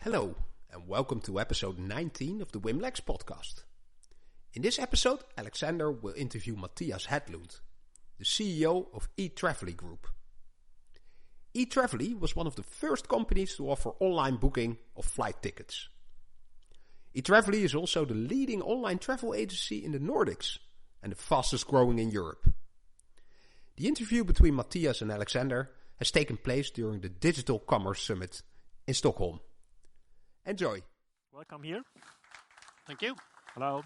Hello, and welcome to episode 19 of the Wimlex podcast. In this episode, Alexander will interview Mathias Hedlund, the CEO of Etraveli Group. Etraveli was one of the first companies to offer online booking of flight tickets. Etraveli is also the leading online travel agency in the Nordics and the fastest growing in Europe. The interview between Mathias and Alexander has taken place during the Digital Commerce Summit in Stockholm. Enjoy. Welcome here. Thank you. Hello.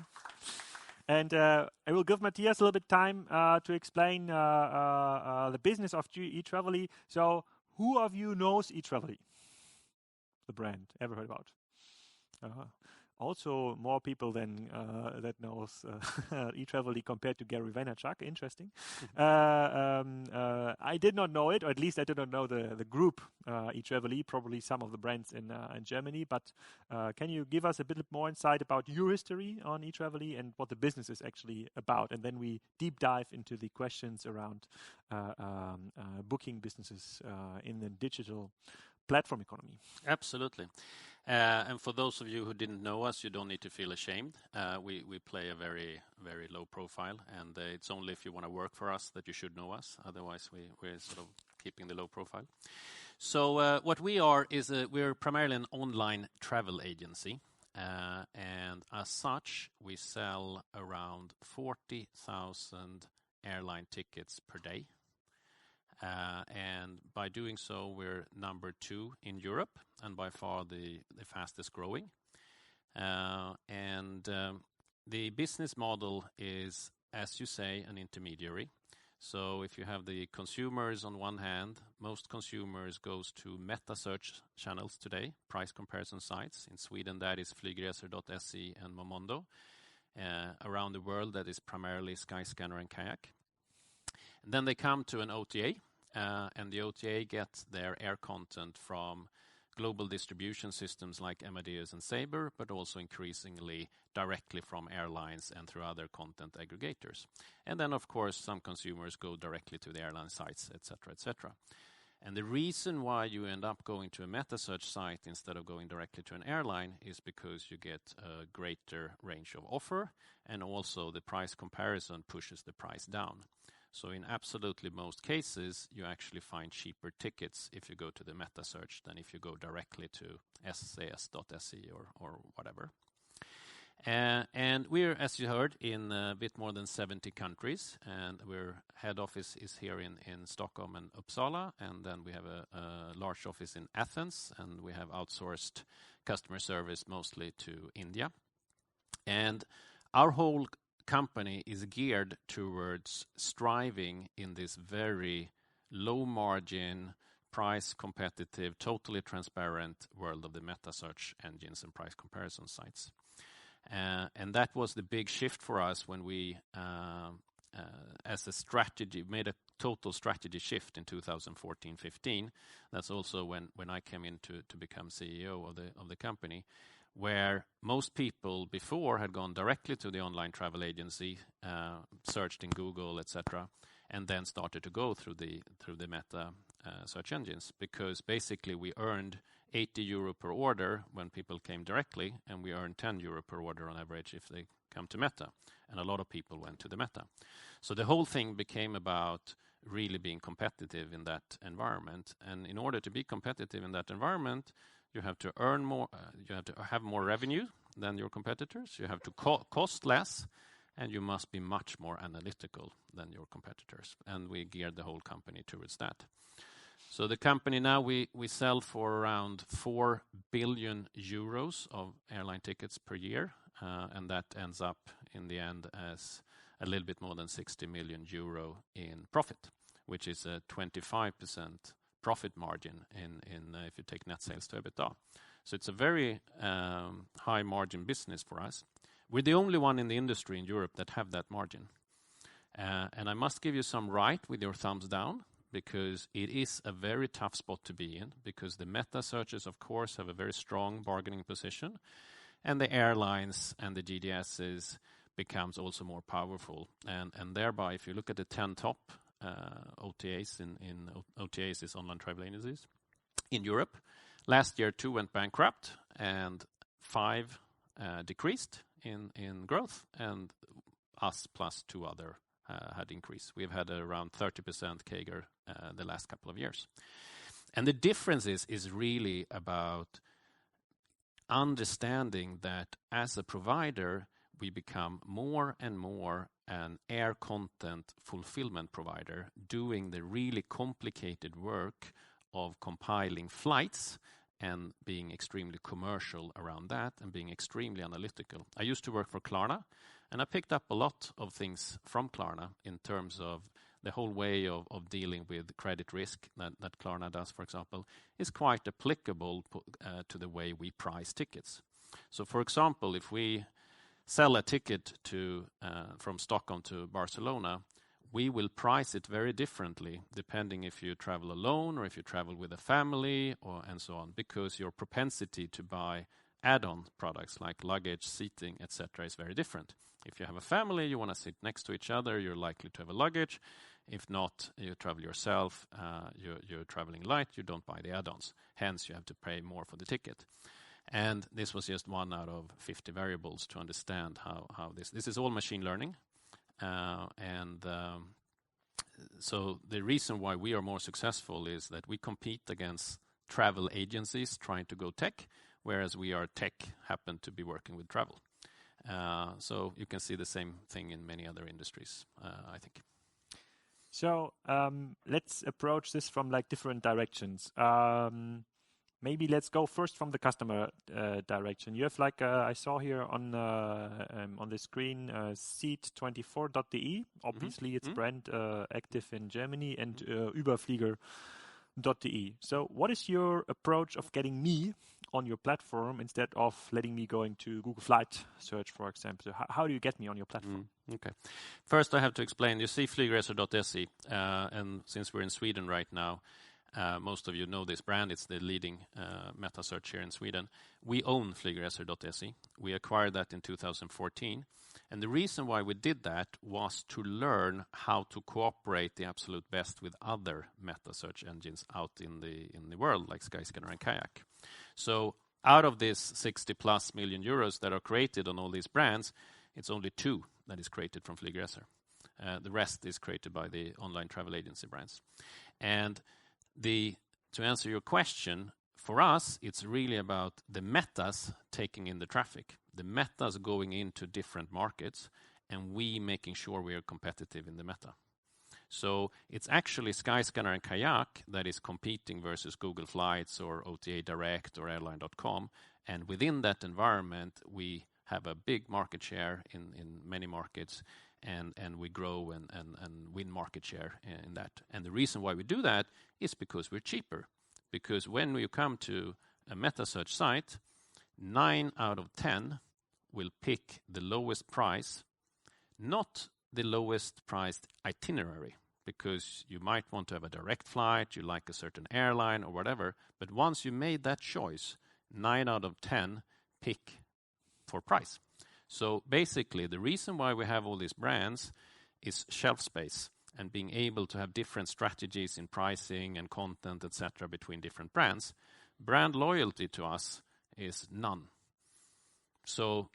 And I will give Mathias a little bit time to explain the business of Etraveli. So, who of you knows Etraveli? The brand, ever heard about? Also, more people than that knows Etraveli compared to Gary Vaynerchuk. Interesting. I did not know it, or at least I did not know the group Etraveli. Probably some of the brands in Germany. But can you give us a bit more insight about your history on Etraveli and what the business is actually about? And then we deep dive into the questions around booking businesses in the digital platform economy. Absolutely. And for those of you who didn't know us, you don't need to feel ashamed. We play a very, very low profile, and it's only if you want to work for us that you should know us. Otherwise, we're sort of keeping the low profile. So what we are is we're primarily an online travel agency, and as such, we sell around 40,000 airline tickets per day. And by doing so, we're number 2 in Europe and by far the fastest growing. And the business model is, as you say, an intermediary. So if you have the consumers on one hand, most consumers goes to meta search channels today, price comparison sites. In Sweden, that is flygresor.se and Momondo. Around the world, that is primarily Skyscanner and Kayak. And then they come to an OTA, and the OTA gets their air content from global distribution systems like Amadeus and Sabre, but also increasingly directly from airlines and through other content aggregators. And then, of course, some consumers go directly to the airline sites, etc., etc. And the reason why you end up going to a meta search site instead of going directly to an airline is because you get a greater range of offer, and also the price comparison pushes the price down. So in absolutely most cases, you actually find cheaper tickets if you go to the meta search than if you go directly to SAS.se or whatever. And we're, as you heard, in a bit more than 70 countries, and our head office is here in Stockholm and Uppsala, and then we have a large office in Athens, and we have outsourced customer service mostly to India. And our whole company is geared towards striving in this very low margin, price competitive, totally transparent world of the meta search engines and price comparison sites. And that was the big shift for us when we, as a strategy, made a total strategy shift in 2014-15. That's also when I came in to become CEO of the company, where most people before had gone directly to the online travel agency, searched in Google, etc., and then started to go through the meta search engines, because basically we earned 80 euro per order when people came directly, and we earned 10 euro per order on average if they come to meta, and a lot of people went to the meta. So the whole thing became about really being competitive in that environment, and in order to be competitive in that environment, you have to earn more, you have to have more revenue than your competitors, you have to cost less, and you must be much more analytical than your competitors. And we geared the whole company towards that. So the company now, we sell for around 4 billion euros of airline tickets per year, and that ends up in the end as a little bit more than 60 million euro in profit, which is a 25% profit margin in if you take net sales to EBITDA. So it's a very high margin business for us. We're the only one in the industry in Europe that have that margin. And I must give you some right with your thumbs down, because it is a very tough spot to be in, because the meta searches, of course, have a very strong bargaining position, and the airlines and the GDSs becomes also more powerful. And thereby, if you look at the 10 top OTAs OTAs is online travel agencies in Europe. Last year, 2 went bankrupt, and 5 decreased in growth, and us plus 2 other had increased. We've had around 30% CAGR the last couple of years. And the difference is really about understanding that as a provider, we become more and more an air content fulfillment provider, doing the really complicated work of compiling flights and being extremely commercial around that and being extremely analytical. I used to work for Klarna, and I picked up a lot of things from Klarna in terms of the whole way of dealing with credit risk that Klarna does, for example, is quite applicable to the way we price tickets. So, for example, if we sell a ticket from Stockholm to Barcelona, we will price it very differently depending if you travel alone or if you travel with a family and so on, because your propensity to buy add-on products like luggage, seating, etc. is very different. If you have a family, you want to sit next to each other, you're likely to have a luggage. If not, you travel yourself, you're traveling light, you don't buy the add-ons. Hence, you have to pay more for the ticket. And this was just one out of 50 variables to understand how this is all machine learning. So the reason why we are more successful is that we compete against travel agencies trying to go tech, whereas we are tech happen to be working with travel. So you can see the same thing in many other industries, I think. So let's approach this from like different directions. Maybe let's go first from the customer direction. You have like I saw here on the screen seat24.de. Obviously, it's brand active in Germany, and überflieger.de. So, what is your approach of getting me on your platform instead of letting me going to Google Flight Search, for example? How do you get me on your platform? Okay. First, I have to explain. You see flygresor.se, and since we're in Sweden right now, most of you know this brand. It's the leading meta search here in Sweden. We own flygresor.se. We acquired that in 2014. And the reason why we did that was to learn how to cooperate the absolute best with other meta search engines out in the world, like Skyscanner and Kayak. So out of this 60+ million euros that are created on all these brands, it's only 2 that is created from Flygresor. The rest is created by the online travel agency brands. And to answer your question, for us, it's really about the metas taking in the traffic, the metas going into different markets, and we making sure we are competitive in the meta. So it's actually Skyscanner and Kayak that is competing versus Google Flights or OTA Direct or airline.com. And within that environment, we have a big market share in many markets, and we grow and win market share in that. And the reason why we do that is because we're cheaper. Because when you come to a meta search site, 9 out of 10 will pick the lowest price, not the lowest priced itinerary, because you might want to have a direct flight, you like a certain airline or whatever, but once you made that choice, 9 out of 10 pick for price. So basically, the reason why we have all these brands is shelf space and being able to have different strategies in pricing and content, etc., between different brands. Brand loyalty to us is none. So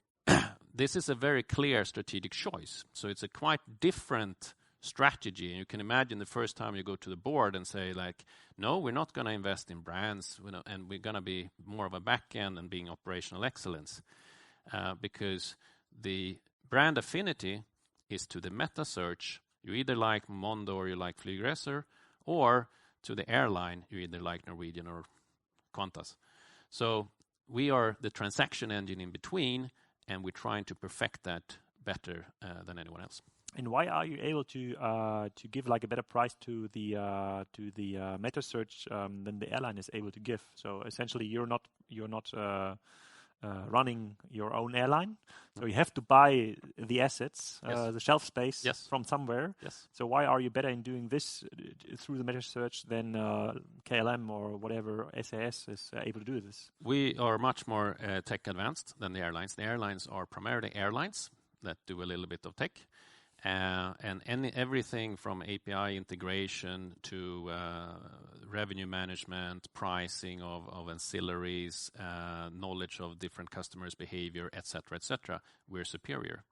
this is a very clear strategic choice. So it's a quite different strategy. And you can imagine the first time you go to the board and say, like, no, we're not going to invest in brands, and we're going to be more of a back end and being operational excellence. Because the brand affinity is to the meta search. You either like Mondo or you like Flygresor, or to the airline, you either like Norwegian or Qantas. So we are the transaction engine in between, and we're trying to perfect that better than anyone else. And why are you able to give like a better price to the meta search than the airline is able to give? So essentially, you're not running your own airline, so you have to buy the assets, the shelf space from somewhere. Yes. So why are you better in doing this through the meta search than KLM or whatever SAS is able to do this? We are much more tech advanced than the airlines. The airlines are primarily airlines that do a little bit of tech, And everything from API integration to revenue management, pricing of ancillaries, knowledge of different customers' behavior, etc., we're superior.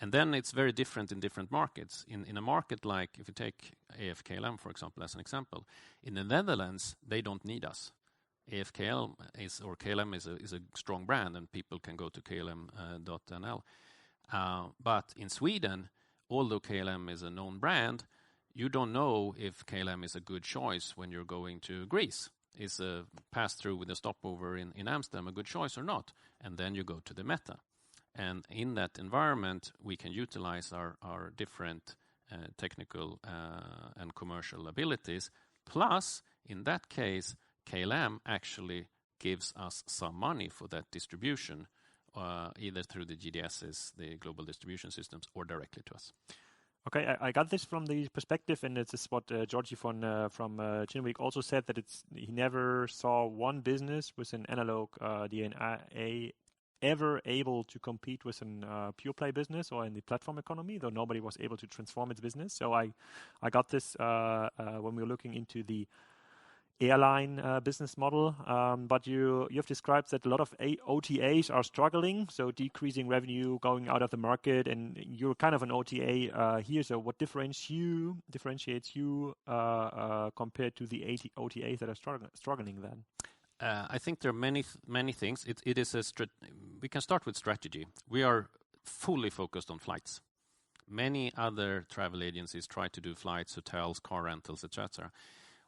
And then it's very different in different markets. In a market like, if you take AFKLM, for example, as an example, in the Netherlands, they don't need us. KLM is a strong brand, and people can go to klm.nl. But in Sweden, although KLM is a known brand, you don't know if KLM is a good choice when you're going to Greece. Is a pass-through with a stopover in Amsterdam a good choice or not? And then you go to the meta. And in that environment, we can utilize our different technical and commercial abilities. Plus, in that case, KLM actually gives us some money for that distribution, either through the GDSs, the global distribution systems, or directly to us. Okay, I got this from the perspective, and this is what Georgie from Chinweek also said, that he never saw one business with an analog DNA ever able to compete with a pure play business or in the platform economy, though nobody was able to transform its business. So I got this when we were looking into the airline business model, but you have described that a lot of OTAs are struggling, so decreasing revenue, going out of the market, and you're kind of an OTA here. So what differentiates you compared to the OTAs that are struggling then? I think there are many things. It is we can start with strategy. We are fully focused on flights. Many other travel agencies try to do flights, hotels, car rentals, etc.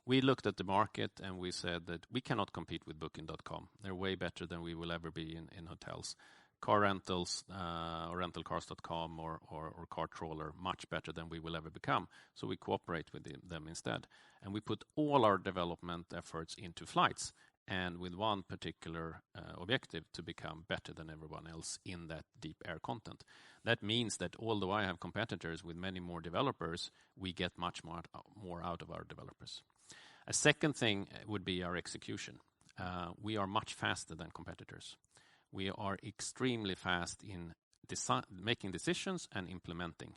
We looked at the market and we said that we cannot compete with Booking.com. They're way better than we will ever be in hotels. Car rentals, or rentalcars.com or car trawler, much better than we will ever become. So we cooperate with them instead. And we put all our development efforts into flights, and with one particular objective, to become better than everyone else in that deep air content. That means that although I have competitors with many more developers, we get much more out of our developers. A second thing would be our execution. We are much faster than competitors. We are extremely fast in making decisions and implementing.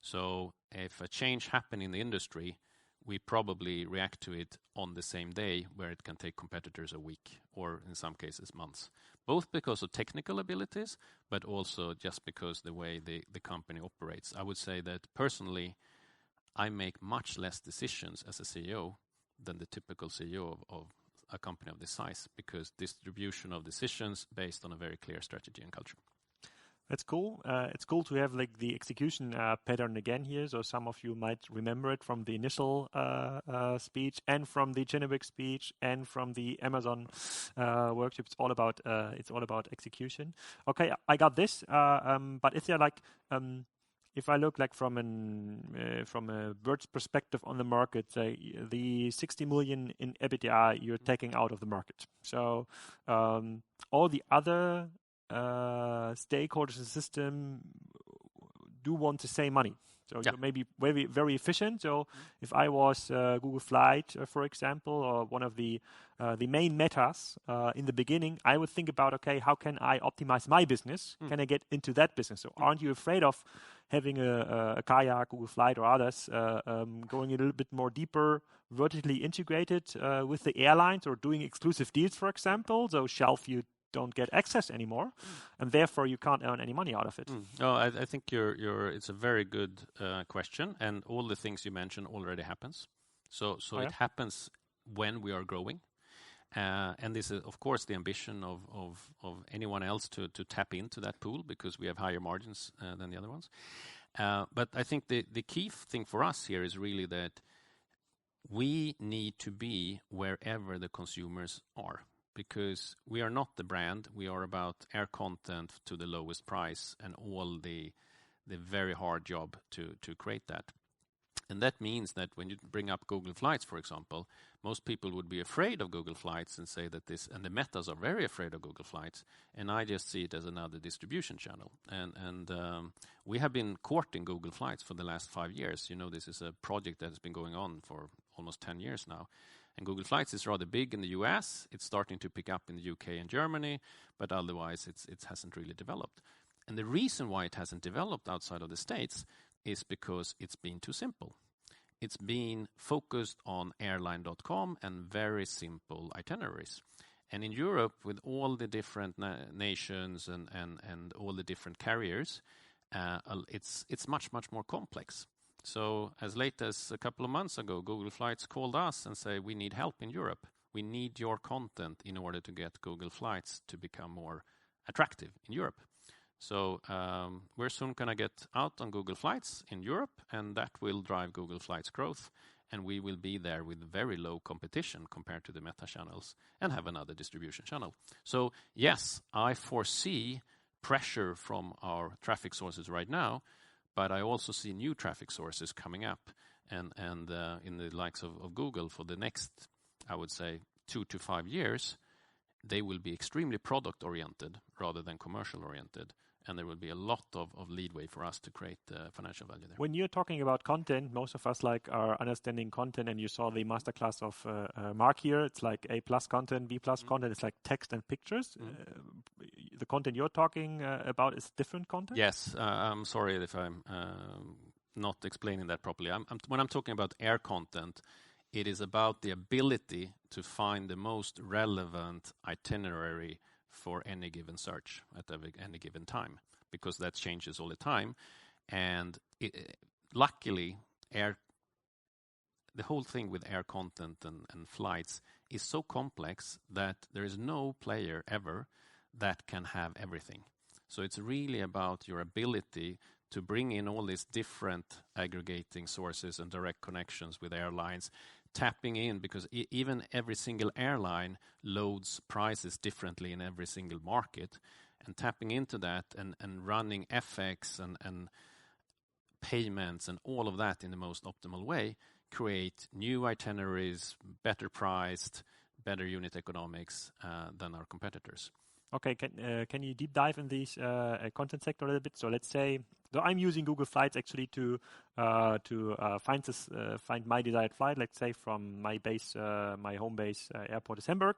So if a change happens in the industry, we probably react to it on the same day, where it can take competitors a week or in some cases months, both because of technical abilities, but also just because the way the company operates. I would say that personally, I make much less decisions as a CEO than the typical CEO of a company of this size, because distribution of decisions based on a very clear strategy and culture. That's cool. It's cool to have like the execution pattern again here. So some of you might remember it from the initial speech, and from the Chinweek speech, and from the Amazon workshop. It's all about execution. Okay, I got this. But is there like if I look like from a bird's perspective on the market, the 60 million in EBITDA you're taking out of the market. So all the other stakeholders in the system do want to save money. So you're maybe very, very efficient. So if I was Google Flight, for example, or one of the main metas in the beginning, I would think about, okay, how can I optimize my business? Can I get into that business? So aren't you afraid of having a Kayak, Google Flight, or others going a little bit more deeper, vertically integrated with the airlines, or doing exclusive deals, for example? So shelf you don't get access anymore, and therefore you can't earn any money out of it. No, I think it's a very good question, and all the things you mentioned already happens. So it happens when we are growing, and this is of course the ambition of anyone else to tap into that pool, because we have higher margins than the other ones. But I think the key thing for us here is really that we need to be wherever the consumers are. Because we are not the brand, we are about air content to the lowest price, and all the very hard job to create that. And that means that when you bring up Google Flights, for example, most people would be afraid of Google Flights and say that and the metas are very afraid of Google Flights, and I just see it as another distribution channel. And we have been courting Google Flights for the last 5 years. You know, this is a project that has been going on for almost 10 years now. And Google Flights is rather big in the US. It's starting to pick up in the UK and Germany, but otherwise it hasn't really developed. And the reason why it hasn't developed outside of the States, is because it's been too simple. It's been focused on airline.com and very simple itineraries. And in Europe, with all the different nations and all the different carriers, it's much more complex. So as late as a couple of months ago, Google Flights called us and say, we need help in Europe. We need your content in order to get Google Flights to become more attractive in Europe. So we're soon going to get out on Google Flights in Europe, and that will drive Google Flights growth. And we will be there with very low competition compared to the meta channels and have another distribution channel. So yes, I foresee pressure from our traffic sources right now, but I also see new traffic sources coming up. And in the likes of Google for the next, I would say, 2 to 5 years, they will be extremely product-oriented rather than commercial-oriented. And there will be a lot of leadway for us to create financial value there. When you're talking about content, most of us are understanding content, and you saw the masterclass of Mark here. It's like A+ content, B+ content. It's like text and pictures. The content you're talking about is different content? Yes. I'm sorry if I'm not explaining that properly. When I'm talking about air content, it is about the ability to find the most relevant itinerary for any given search at any given time, because that changes all the time. And luckily, the whole thing with air content and flights is so complex that there is no player ever that can have everything. So it's really about your ability to bring in all these different aggregating sources and direct connections with airlines, tapping in, because even every single airline loads prices differently in every single market, and tapping into that and running FX and payments and all of that in the most optimal way create new itineraries, better priced, better unit economics than our competitors. Okay, can you deep dive in this content sector a little bit? So let's say, so I'm using Google Flights actually to find my desired flight. Let's say from my base, my home base airport is Hamburg.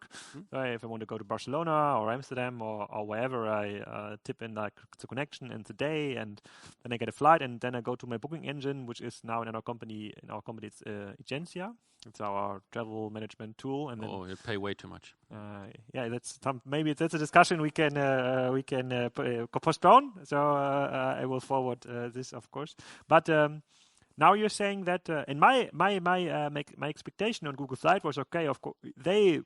If I want to go to Barcelona or Amsterdam or wherever, I tip in like the connection and the day, and then I get a flight, and then I go to my booking engine, which is now in our company. In our company, it's Agencia. It's our travel management tool. And then, you pay way too much. Yeah, maybe that's a discussion we can postpone. So I will forward this, of course. But now you're saying that, and my expectation on Google Flight was, okay, of course they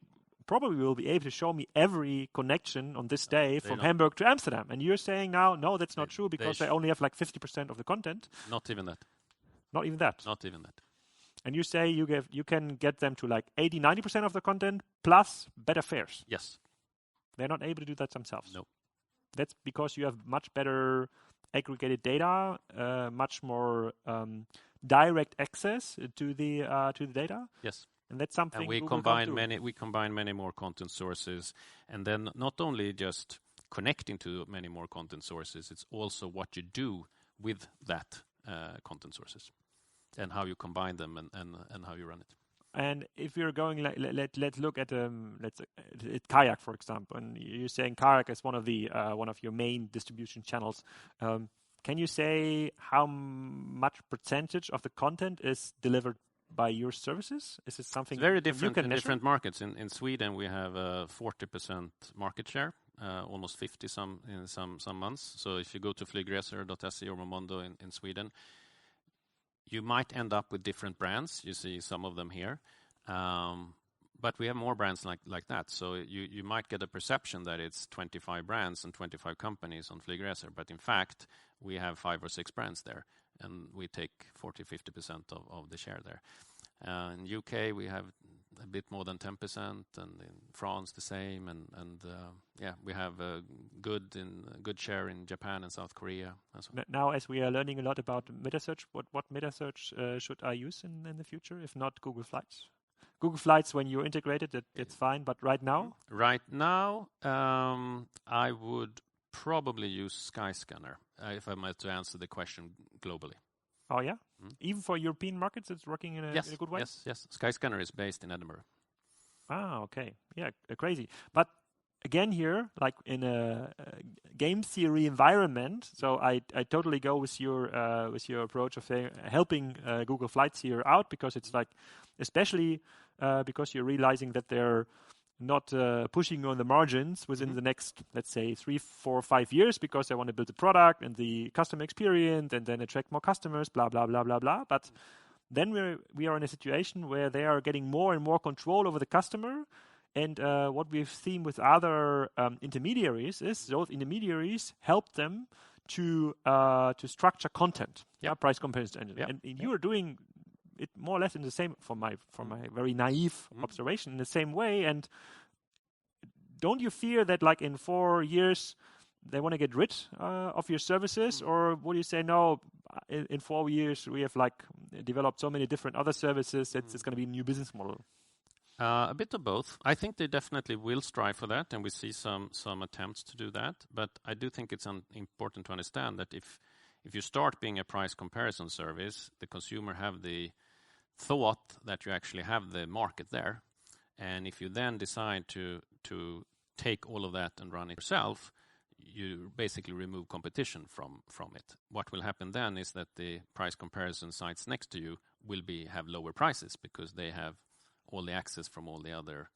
probably will be able to show me every connection on this day from Hamburg to Amsterdam. And you're saying now, no, that's not true, because they only have like 50% of the content. Not even that. Not even that. Not even that. And you say you can get them to like 80-90% of the content plus better fares. Yes. They're not able to do that themselves. No. That's because you have much better aggregated data, much more direct access to the data. Yes. And that's something. And we combine many more content sources, and then not only just connecting to many more content sources, it's also what you do with that content sources, and how you combine them and how you run it. And if you're going, let's look at Kayak, for example, and you're saying Kayak is one of your main distribution channels. Can you say how much percentage of the content is delivered by your services? Is it something it's very different in different markets? In Sweden, we have a 40% market share, almost 50 in some months. So if you go to flygresor.se or Momondo in Sweden, you might end up with different brands. You see some of them here. But we have more brands like that. So you might get a perception that it's 25 brands and 25 companies on Flygresor. But in fact, we have 5 or 6 brands there. And we take 40-50% of the share there. In UK, we have a bit more than 10%. And in France, the same. And we have a good share in Japan and South Korea as well. Now, as we are learning a lot about meta search, what meta search should I use in the future, if not Google Flights? Google Flights, when you're integrated, it's fine. But right now? Right now, I would probably use Skyscanner, if I might to answer the question globally. Oh, yeah? Even for European markets, it's working in a good way? Yes. Skyscanner is based in Edinburgh. Ah, okay. Yeah, crazy. But again here, like in a game theory environment, so I totally go with your approach of helping Google Flights here out, because it's like, especially because you're realizing that they're not pushing on the margins within the next, let's say, 3, 4, 5 years, because they want to build the product and the customer experience and then attract more customers, blah, blah, blah, blah, blah. But then we are in a situation where they are getting more and more control over the customer. And what we've seen with other intermediaries is those intermediaries help them to structure content, price comparison engine. And you are doing it more or less in the same, from my very naive observation, in the same way. And don't you fear that, like, in 4 years they want to get rid of your services, or would you say no? In 4 years we have like developed so many different other services that it's going to be a new business model? A bit of both. I think they definitely will strive for that, and we see some attempts to do that. But I do think it's important to understand that if you start being a price comparison service, the consumer have the thought that you actually have the market there, and if you then decide to take all of that and run it yourself, you basically remove competition from it. What will happen then is that the price comparison sites next to you will have lower prices, because they have all the access from all the other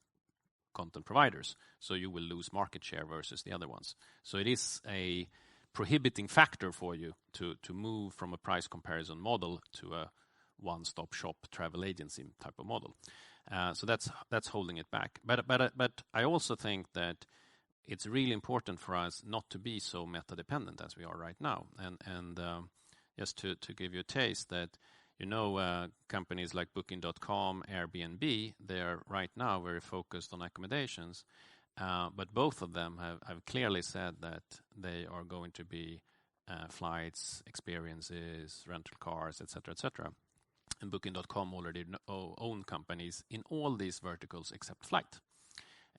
content providers. So you will lose market share versus the other ones. So it is a prohibiting factor for you to move from a price comparison model to a one-stop shop travel agency type of model. So that's holding it back. But I also think that it's really important for us not to be so meta dependent as we are right now. And just to give you a taste, that companies like Booking.com, Airbnb, they are right now very focused on accommodations, but both of them have clearly said that they are going to be flights, experiences, rental cars, etc., etc. And Booking.com already own companies in all these verticals except flight.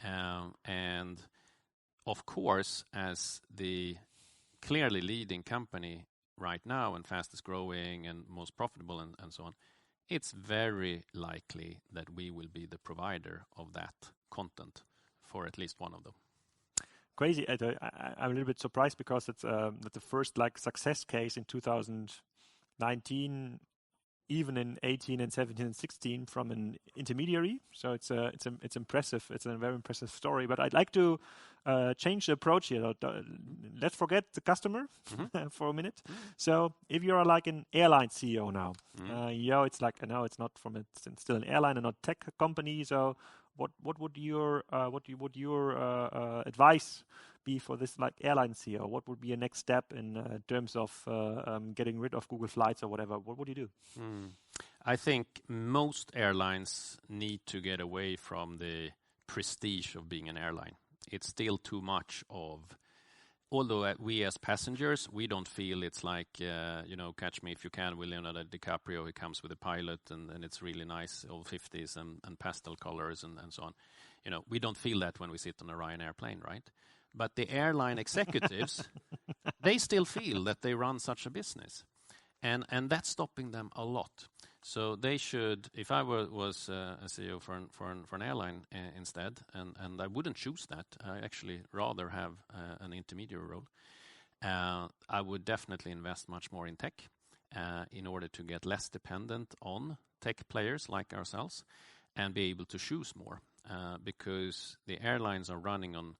And of course, as the clearly leading company right now and fastest growing and most profitable and so on, it's very likely that we will be the provider of that content for at least one of them. Crazy. I'm a little bit surprised, because it's the first like success case in 2019, even in 18 and 17 and 16, from an intermediary. So it's impressive. It's a very impressive story. But I'd like to change the approach here. Let's forget the customer for a minute. So if you're like an airline CEO now, it's like, no, it's not it's still an airline and not tech company. So what would your advice be for this like airline CEO? What would be your next step in terms of getting rid of Google Flights or whatever? What would you do? I think most airlines need to get away from the prestige of being an airline. It's still too much of, although we as passengers, we don't feel it's like, Catch Me If You Can with Leonardo DiCaprio. He comes with a pilot and it's really nice, old 50s and pastel colors and so on. We don't feel that when we sit on a Ryanair plane, right? But the airline executives, they still feel that they run such a business. And that's stopping them a lot. So they should, if I was a CEO for an airline instead, and I wouldn't choose that, I actually rather have an intermediary role, I would definitely invest much more in tech in order to get less dependent on tech players like ourselves and be able to choose more, because the airlines are running on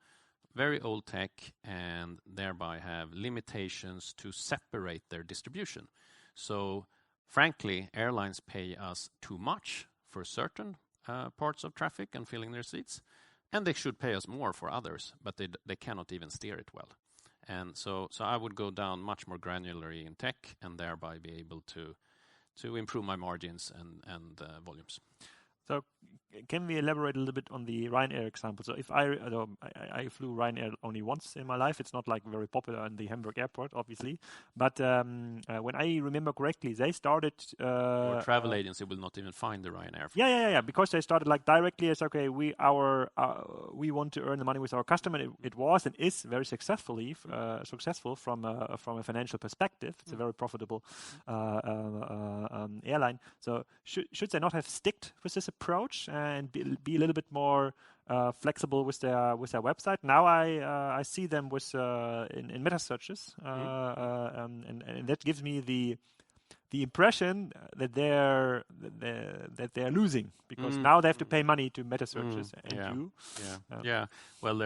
very old tech and thereby have limitations to separate their distribution. So frankly, airlines pay us too much for certain parts of traffic and filling their seats, and they should pay us more for others, but they cannot even steer it well. And so I would go down much more granularly in tech and thereby be able to improve my margins and volumes. So can we elaborate a little bit on the Ryanair example? So if I flew Ryanair only once in my life, it's not like very popular in the Hamburg airport, obviously. But when I remember correctly, they started... Your travel agency will not even find the Ryanair. Yeah. Because they started like directly as, okay, we want to earn the money with our customer. It was and is very successful from a financial perspective. It's a very profitable airline. So should they not have sticked with this approach and be a little bit more flexible with their website. Now I see them with in meta searches, and that gives me the impression that they're losing because now they have to pay money to meta searches Well,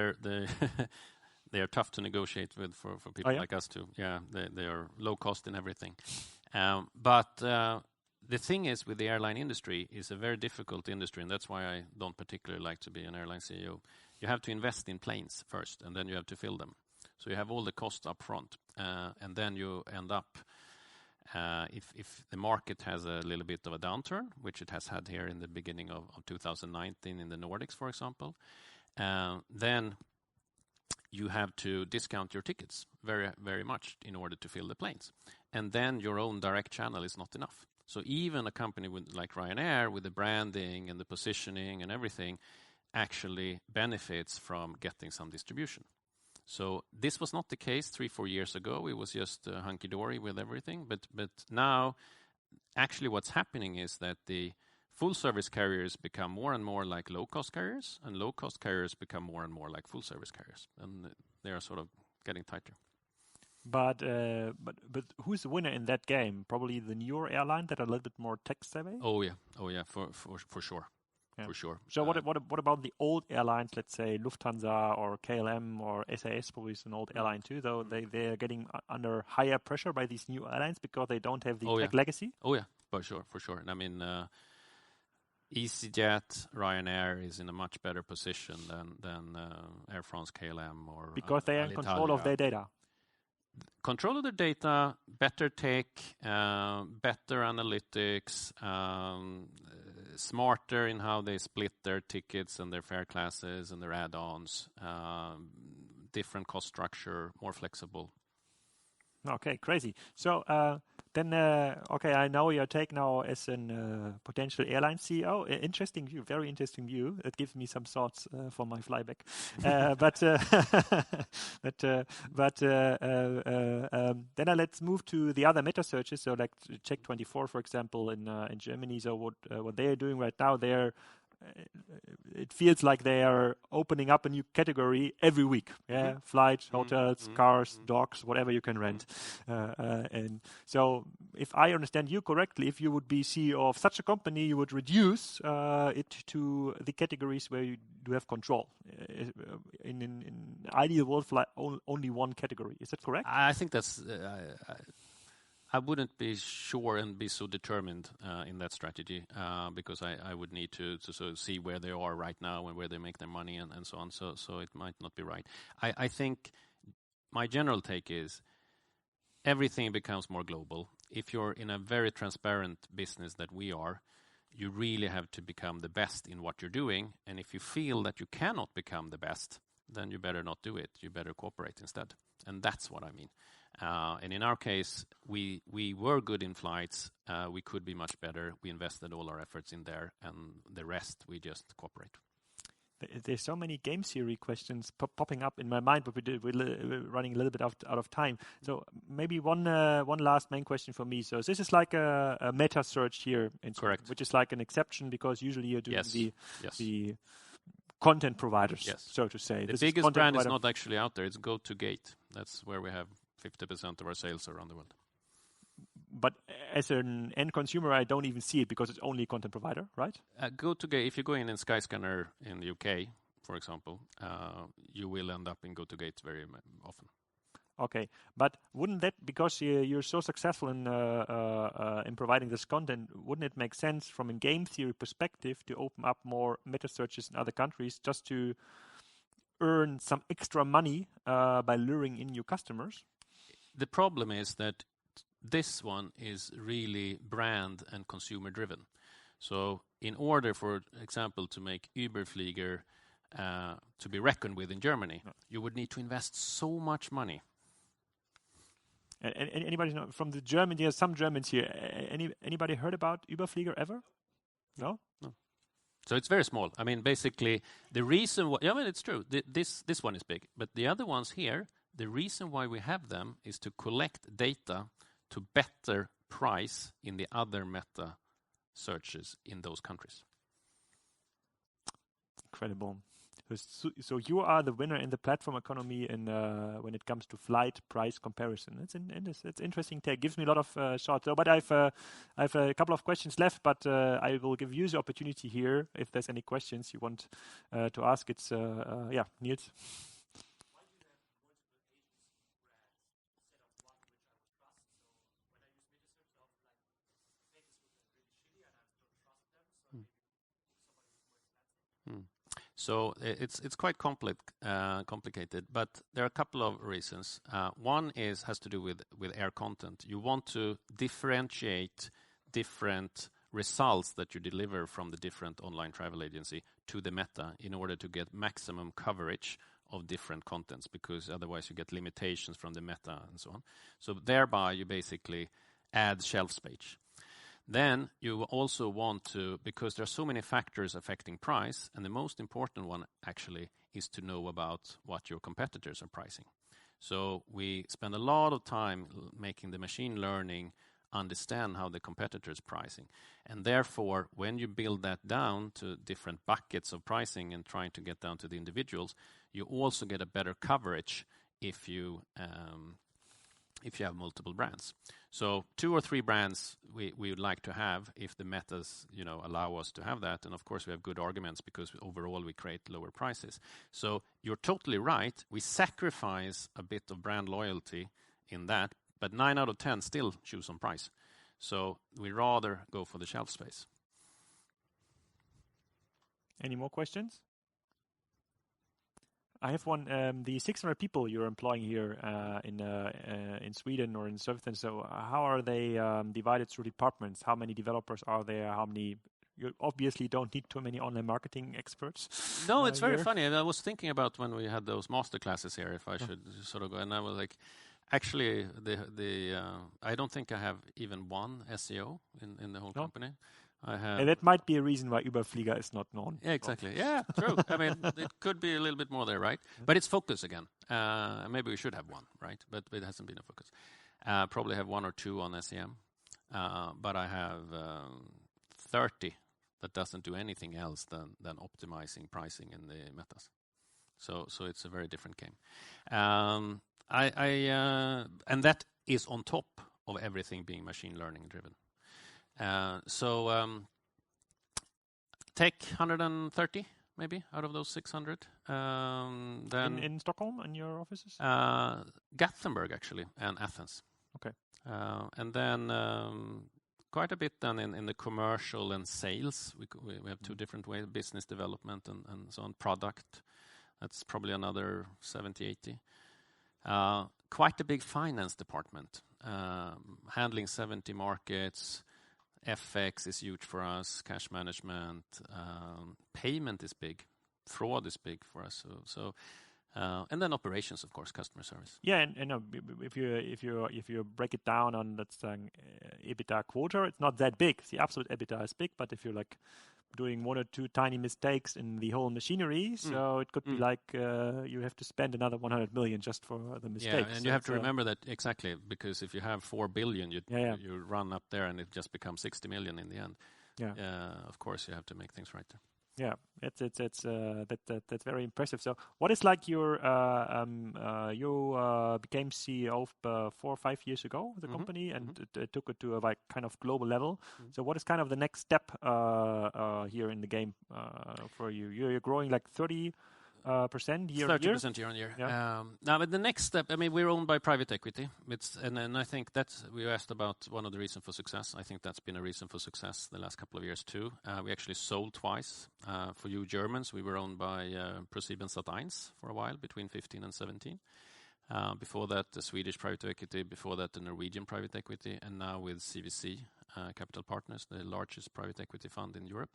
they are tough to negotiate with for people like us too. Yeah, they are low cost in everything. But the thing is with the airline industry is a very difficult industry, and that's why I don't particularly like to be an airline CEO. You have to invest in planes first, and then you have to fill them. So you have all the costs up front, and then you end up, if the market has a little bit of a downturn, which it has had here in the beginning of 2019 in the Nordics, for example, then you have to discount your tickets very, very much in order to fill the planes. And then your own direct channel is not enough. So even a company like Ryanair, with the branding and the positioning and everything, actually benefits from getting some distribution. So this was not the case 3-4 years ago. It was just hunky-dory with everything. But now, actually what's happening is that the full-service carriers become more and more like low-cost carriers, and low-cost carriers become more and more like full-service carriers. And they are sort of getting tighter. But who's the winner in that game? Probably the newer airline that are a little bit more tech-savvy? Oh, yeah, for sure. Yeah. For sure. So what about the old airlines? Let's say Lufthansa or KLM or SAS, probably is an old airline too. Though they are getting under higher pressure by these new airlines because they don't have the tech legacy. Oh yeah, for sure. And I mean, EasyJet, Ryanair is in a much better position than Air France, KLM, or because they are in control of their data. Control of the data, better tech, better analytics, smarter in how they split their tickets and their fare classes and their add-ons, different cost structure, more flexible. Okay, crazy. So I know your take now as a potential airline CEO. Interesting view, very interesting view. It gives me some thoughts for my flyback. Then let's move to the other meta searches. So like Check24, for example, in Germany. So what they are doing right now, it feels like they are opening up a new category every week. Yeah, flights, hotels, cars, dogs, whatever you can rent. And so, if I understand you correctly, if you would be CEO of such a company, you would reduce it to the categories where you do have control. In ideal world, fly only one category. Is that correct? I think that's. I wouldn't be sure and be so determined in that strategy because I would need to sort of see where they are right now and where they make their money and so on. So it might not be right. I think my general take is everything becomes more global. If you're in a very transparent business that we are, you really have to become the best in what you're doing. And if you feel that you cannot become the best, then you better not do it. You better cooperate instead. And that's what I mean. And in our case, we were good in flights. We could be much better. We invested all our efforts in there, and the rest we just cooperate. There's so many game theory questions popping up in my mind, but we're running a little bit out of time. So maybe one last main question for me. So this is like a meta search here, correct? Which is like an exception because usually you're doing the content providers, so to say. The biggest brand is not actually out there. It's GoToGate. That's where we have 50% of our sales around the world. But as an end consumer, I don't even see it because it's only a content provider, right? GoToGate, if you go in Skyscanner in the UK, for example, you will end up in GoToGate very often. Okay, but wouldn't that, because you're so successful in providing this content, wouldn't it make sense from a game theory perspective to open up more meta searches in other countries just to earn some extra money by luring in new customers? The problem is that this one is really brand and consumer driven. So in order, for example, to make Überflieger to be reckoned with in Germany, you would need to invest so much money. And anybody know from the German? There's some Germans here. Anybody heard about Überflieger ever? No. So it's very small. I mean, basically, the reason why... it's true. This one is big. But the other ones here, the reason why we have them is to collect data to better price in the other meta searches in those countries. Incredible. So you are the winner in the platform economy in when it comes to flight price comparison. It's interesting take. Gives me a lot of shots. So, but I've a couple of questions left, but I will give you the opportunity here if there's any questions you want to ask. It's Niels. So it's quite complicated, but there are a couple of reasons. One has to do with air content. You want to differentiate different results that you deliver from the different online travel agency to the meta in order to get maximum coverage of different contents, because otherwise you get limitations from the meta and so on. So thereby you basically add shelf space. Then you also want to, because there are so many factors affecting price, and the most important one actually is to know about what your competitors are pricing. So we spend a lot of time making the machine learning understand how the competitor is pricing. And therefore, when you build that down to different buckets of pricing and trying to get down to the individuals, you also get a better coverage if you have multiple brands. So 2 or 3 brands we would like to have if the metas allow us to have that. And of course we have good arguments because overall we create lower prices. So you're totally right. We sacrifice a bit of brand loyalty in that, but 9 out of 10 still choose on price. So we rather go for the shelf space. Any more questions? I have one. The 600 people you're employing here in Sweden or in Switzerland. So how are they divided through departments? How many developers are there? How many? You obviously don't need too many online marketing experts. No, it's very funny. I was thinking about when we had those master classes here, if I should sort of go, and I was like, actually, I don't think I have even one SEO in the whole company. And that might be a reason why Überflieger is not known. Yeah, exactly. Yeah, true. I mean, it could be a little bit more there, right? But it's focus again. Maybe we should have one, right? But it hasn't been a focus. Probably have 1 or 2 on SEM. But I have 30 that doesn't do anything else than optimizing pricing in the metas. So it's a very different game. And that is on top of everything being machine learning driven. Take 130 maybe out of those 600. Then in Stockholm in your offices? Gothenburg actually, and Athens. Okay. And then quite a bit then in the commercial and sales. We have 2 different ways: business development and so on. Product, that's probably another 70, 80. Quite a big finance department, handling 70 markets. FX is huge for us, cash management, payment is big, fraud is big for us. So and then operations, of course, customer service. Yeah, and if you break it down on let's say EBITDA quarter, it's not that big. The absolute EBITDA is big, but if you're like doing 1 or 2 tiny mistakes in the whole machinery, so it could be like you have to spend another 100 million just for the mistakes. Yeah, and you have to remember that exactly, because if you have 4 billion, you run up there and it just becomes 60 million in the end. Yeah, of course you have to make things right there. Yeah, that's very impressive. So, what is like your you became CEO 4 or 5 years ago of the company, and took it to a like kind of global level. So, what is kind of the next step here in the game for you? You're growing like 30% year on year. 30% year on year. Yeah. Now, but the next step, I mean, we're owned by private equity. And I think that's, we asked about one of the reasons for success. I think that's been a reason for success the last couple of years too. We actually sold twice. For you Germans, we were owned by ProSieben Sat.1 for a while, between 15 and 17. Before that, the Swedish private equity. Before that, the Norwegian private equity. And now with CVC Capital Partners, the largest private equity fund in Europe.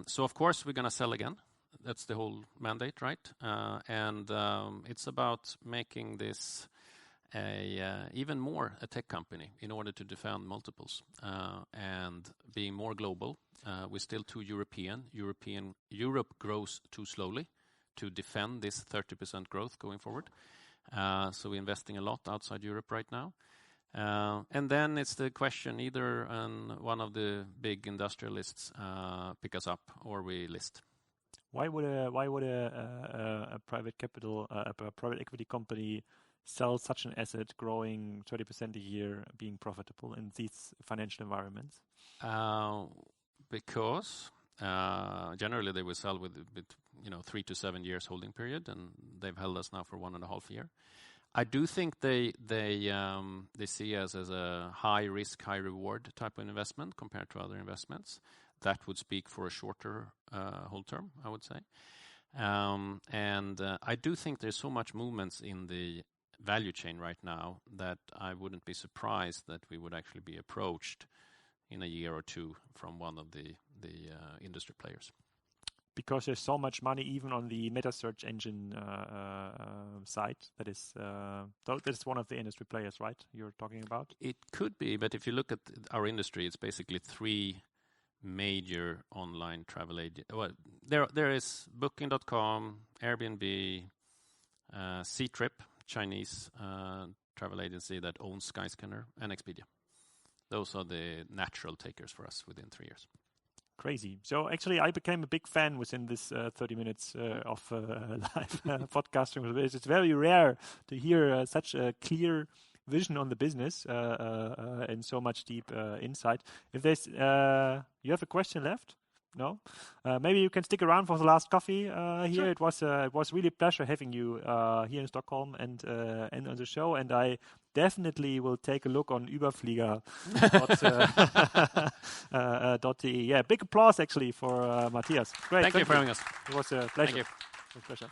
So, of course, we're going to sell again. That's the whole mandate, right? And it's about making this even more a tech company in order to defend multiples and being more global. We're still too European. Europe grows too slowly to defend this 30% growth going forward. So we're investing a lot outside Europe right now. And then it's the question, either one of the big industrialists pick us up or we list. Why would a private capital, a private equity company sell such an asset growing 20% a year, being profitable in these financial environments? Because generally they will sell with 3 to 7 years holding period, and they've held us now for 1.5 years. I do think they see us as a high risk, high reward type of investment compared to other investments. That would speak for a shorter hold term, I would say. And I do think there's so much movements in the value chain right now that I wouldn't be surprised that we would actually be approached in a year or two from one of the industry players. Because there's so much money even on the meta search engine side. That is one of the industry players, right? You're talking about? It could be, but if you look at our industry, it's basically 3 major online travel agents. Well, there is Booking.com, Airbnb, Ctrip, Chinese travel agency that owns Skyscanner, and Expedia. Those are the natural takers for us within 3 years. Crazy. So actually, I became a big fan within this 30 minutes of live podcasting. It's very rare to hear such a clear vision on the business and so much deep insight. If there's, you have a question left? No? Maybe you can stick around for the last coffee here. Sure. It was really a pleasure having you here in Stockholm and on the show. And I definitely will take a look on Überflieger.de. Yeah, big applause actually for Mathias. Great. Thank you for having us. It was a pleasure. Thank you. It was a pleasure.